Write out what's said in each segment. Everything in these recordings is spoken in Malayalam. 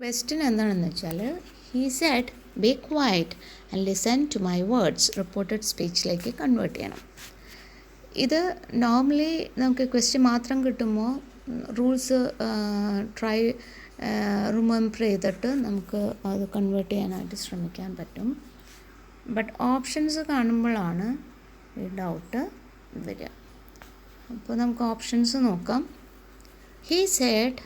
ക്വസ്റ്റ്യൻ എന്താണെന്ന് വെച്ചാൽ he said be quiet and listen to my words reported സ്പീച്ചിലേക്ക് കൺവേർട്ട് ചെയ്യണം. ഇത് നോർമലി നമുക്ക് ക്വസ്റ്റ്യൻ മാത്രം കിട്ടുമ്പോൾ റൂൾസ് റിമെമ്പർ ചെയ്തിട്ട് നമുക്ക് അത് കൺവേർട്ട് ചെയ്യാനായിട്ട് ശ്രമിക്കാൻ പറ്റും. ബട്ട് ഓപ്ഷൻസ് കാണുമ്പോഴാണ് ഈ ഡൗട്ട് വരിക. അപ്പോൾ നമുക്ക് ഓപ്ഷൻസ് നോക്കാം. ഹീ സെഡ്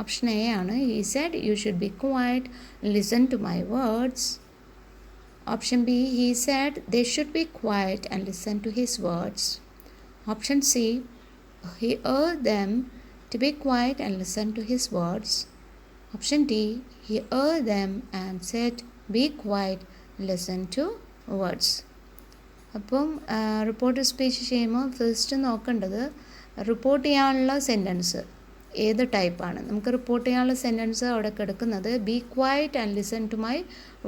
ഓപ്ഷൻ എ ആണ്. He said you should be quiet and listen to my words. Option B he said they should be quiet and listen to his words. Option C he urged them to be quiet and listen to his words. Option D, he urged them and said, be quiet, listen to words. അപ്പം റിപ്പോർട്ട് സ്പീച്ച് ചെയ്യുമ്പോൾ ഫസ്റ്റ് നോക്കേണ്ടത് റിപ്പോർട്ട് ചെയ്യാനുള്ള സെൻറ്റൻസ് ഏത് ടൈപ്പാണ്. നമുക്ക് റിപ്പോർട്ട് ചെയ്യാനുള്ള സെൻറ്റൻസ് അവിടെ കിടക്കുന്നത് be quiet and listen to my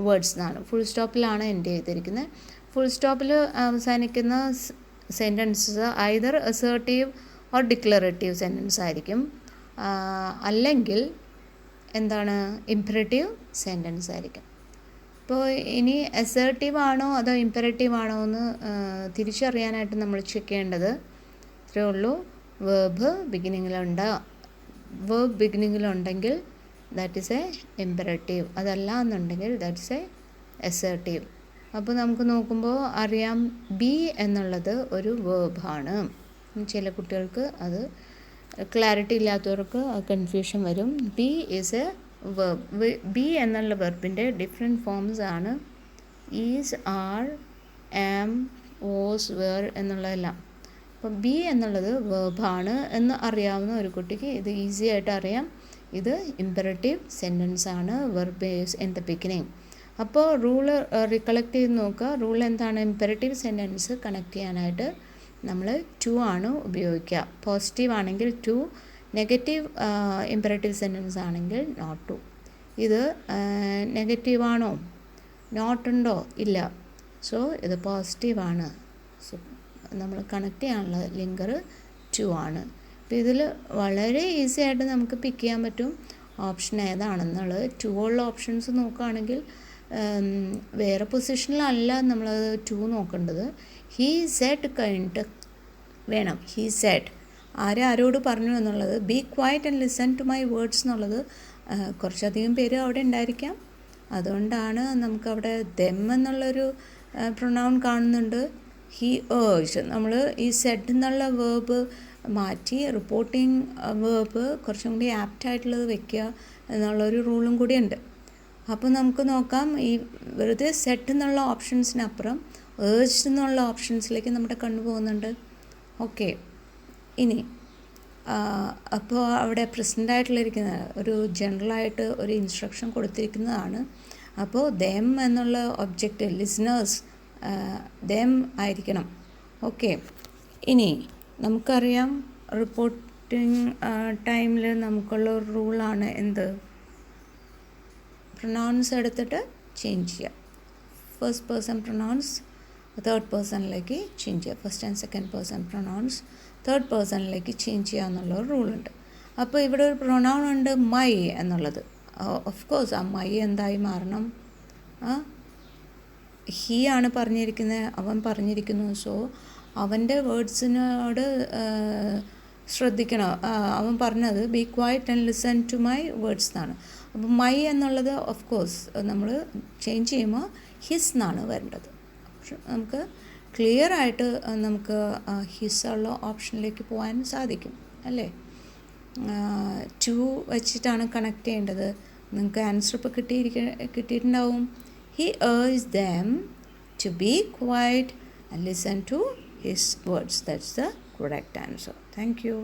words എന്നാണ്. ഫുൾ സ്റ്റോപ്പിലാണ് എൻ്റെ ചെയ്തിരിക്കുന്നത്. ഫുൾ സ്റ്റോപ്പിൽ അവസാനിക്കുന്ന sentences either assertive or declarative sentence ആയിരിക്കും, അല്ലെങ്കിൽ എന്താണ് ഇംപെറേറ്റീവ് സെൻറ്റൻസ് ആയിരിക്കും. ഇപ്പോൾ ഇനി അസേർട്ടീവ് ആണോ അതോ ഇംപെറേറ്റീവ് ആണോ എന്ന് തിരിച്ചറിയാനായിട്ട് നമ്മൾ ചെക്ക് ചെയ്യേണ്ടത് ഇത്രയേ ഉള്ളൂ. വേർബ് ബിഗിനിങ്ങിലുണ്ടെങ്കിൽ ദാറ്റ് ഈസ് എ ഇംപെറേറ്റീവ്, അതല്ല എന്നുണ്ടെങ്കിൽ ദാറ്റ് ഈസ് എ അസേർട്ടീവ്. അപ്പോൾ നമുക്ക് നോക്കുമ്പോൾ അറിയാം ബി എന്നുള്ളത് ഒരു വേർബാണ്. ചില കുട്ടികൾക്ക് അത് ക്ലാരിറ്റി ഇല്ലാത്തവർക്ക് കൺഫ്യൂഷൻ വരും. Be is a verb. Be എന്നുള്ള വെർബിൻ്റെ ഡിഫറെൻറ്റ് ഫോംസ് ആണ് is, are, am, was, were എന്നുള്ളതെല്ലാം. അപ്പോൾ ബി എന്നുള്ളത് വേർബാണ് എന്ന് അറിയാവുന്ന ഒരു കുട്ടിക്ക് ഇത് ഈസി ആയിട്ട് അറിയാം. ഇത് ഇംപെറേറ്റീവ് സെൻറ്റൻസ് ആണ്. Verb is in the beginning. അപ്പോൾ റൂള് റിക്കളക്ട് ചെയ്ത് നോക്കുക. റൂൾ എന്താണ്? ഇംപെറേറ്റീവ് സെൻറ്റൻസ് കണക്ട് ചെയ്യാനായിട്ട് നമ്മൾ ടു ആണ് ഉപയോഗിക്കുക. പോസിറ്റീവ് ആണെങ്കിൽ ടു, നെഗറ്റീവ് ഇംപെറേറ്റീവ് സെൻറ്റൻസ് ആണെങ്കിൽ നോട്ട് ടു. ഇത് നെഗറ്റീവാണോ, നോട്ടുണ്ടോ, ഇല്ല. സോ ഇത് പോസിറ്റീവാണ്. സോ നമ്മൾ കണക്ട് ചെയ്യാനുള്ള ലിങ്കർ ടു ആണ്. അപ്പോൾ ഇതിൽ വളരെ ഈസി ആയിട്ട് നമുക്ക് പിക്ക് ചെയ്യാൻ പറ്റും ഓപ്ഷൻ ഏതാണെന്നുള്ളത്. ടു ഉള്ള ഓപ്ഷൻസ് നോക്കുകയാണെങ്കിൽ വേറെ പൊസിഷനിലല്ല നമ്മളത് ടു നോക്കേണ്ടത്. ഹീ സെഡ് കഴിഞ്ഞിട്ട് വേണം ഹീ സെഡ് ആരോട് പറഞ്ഞു എന്നുള്ളത്. Be quiet and listen to my words എന്നുള്ളത് കുറച്ചധികം പേര് അവിടെ ഉണ്ടായിരിക്കാം. അതുകൊണ്ടാണ് നമുക്കവിടെ ദെം എന്നുള്ളൊരു പ്രൊനൗൺ കാണുന്നുണ്ട്. ഹീ ഏർജ് നമ്മൾ ഈ സെഡ് എന്നുള്ള വേർബ് മാറ്റി റിപ്പോർട്ടിങ് വേർബ് കുറച്ചും കൂടി ആപ്റ്റായിട്ടുള്ളത് വെക്കുക എന്നുള്ളൊരു റൂളും കൂടിയുണ്ട്. അപ്പോൾ നമുക്ക് നോക്കാം, ഈ വെറുതെ സെഡ് എന്നുള്ള ഓപ്ഷൻസിനപ്പുറം ഏർജ്ഡ് എന്നുള്ള ഓപ്ഷൻസിലേക്ക് നമ്മുടെ കണ്ണു പോകുന്നുണ്ട്. ഓക്കെ, ഇനി അപ്പോൾ അവിടെ പ്രസൻ്റ് ആയിട്ടുള്ളിരിക്കുന്ന ഒരു ജനറലായിട്ട് ഒരു ഇൻസ്ട്രക്ഷൻ കൊടുത്തിരിക്കുന്നതാണ്. അപ്പോൾ ദെം എന്നുള്ള ഒബ്ജക്റ്റ് ലിസണേഴ്സ് ദെം ആയിരിക്കണം. ഓക്കെ, ഇനി നമുക്കറിയാം റിപ്പോർട്ടിങ് ടൈമിൽ നമുക്കുള്ള ഒരു റൂളാണ് എന്ത്? പ്രൊനൗൺസ് എടുത്തിട്ട് ചേഞ്ച് ചെയ്യുക. ഫസ്റ്റ് പേഴ്സൺ പ്രൊനൗൺസ് തേർഡ് പേഴ്സണിലേക്ക് ചേഞ്ച് ചെയ്യുക. First and second person pronouns third പേഴ്സണിലേക്ക് ചേഞ്ച് ചെയ്യുക എന്നുള്ള ഒരു റൂളുണ്ട്. അപ്പോൾ ഇവിടെ ഒരു പ്രൊനൗൺ ഉണ്ട് മൈ എന്നുള്ളത്. ഓഫ് കോഴ്സ് ആ മൈ എന്തായി മാറണം? ഹീ ആണ് പറഞ്ഞിരിക്കുന്നത്, അവൻ പറഞ്ഞിരിക്കുന്നു. സോ അവൻ്റെ വേർഡ്സിനോട് ശ്രദ്ധിക്കണം. അവൻ പറഞ്ഞത് be quiet and listen to my words എന്നാണ്. അപ്പോൾ മൈ എന്നുള്ളത് ഓഫ് കോഴ്സ് നമ്മൾ ചേഞ്ച് ചെയ്യുമ്പോൾ ഹിസ് എന്നാണ് വരേണ്ടത്. നമുക്ക് ക്ലിയർ ആയിട്ട് നമുക്ക് ഹിസ് ഉള്ള ഓപ്ഷനിലേക്ക് പോകാൻ സാധിക്കും അല്ലേ? ടു വെച്ചിട്ടാണ് കണക്ട് ചെയ്യേണ്ടത്. നിങ്ങൾക്ക് ആൻസർ ഇപ്പോൾ കിട്ടിയിട്ടുണ്ടാവും. He urged them to be quiet and listen to his words. That's the correct answer. Thank you.